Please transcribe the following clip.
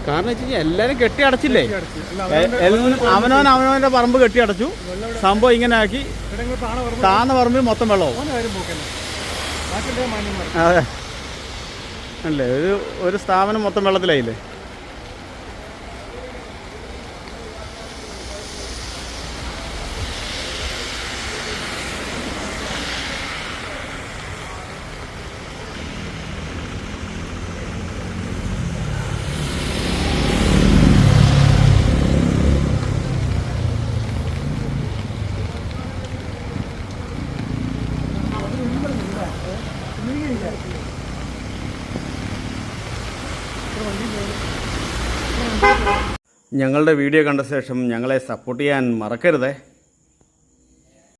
കാരണം വെച്ച് കഴിഞ്ഞാൽ എല്ലാവരും കെട്ടി അടച്ചില്ലേ, അവനവൻ്റെ പറമ്പ് കെട്ടി അടച്ചു. സംഭവം ഇങ്ങനെ ആക്കി താന്ന പറമ്പിൽ മൊത്തം വെള്ളവും. അതെ അല്ലേ, ഒരു സ്ഥാപനം മൊത്തം വെള്ളത്തിലായില്ലേ. ഞങ്ങളുടെ വീഡിയോ കണ്ട ശേഷം ഞങ്ങളെ സപ്പോർട്ട് ചെയ്യാൻ മറക്കരുതേ.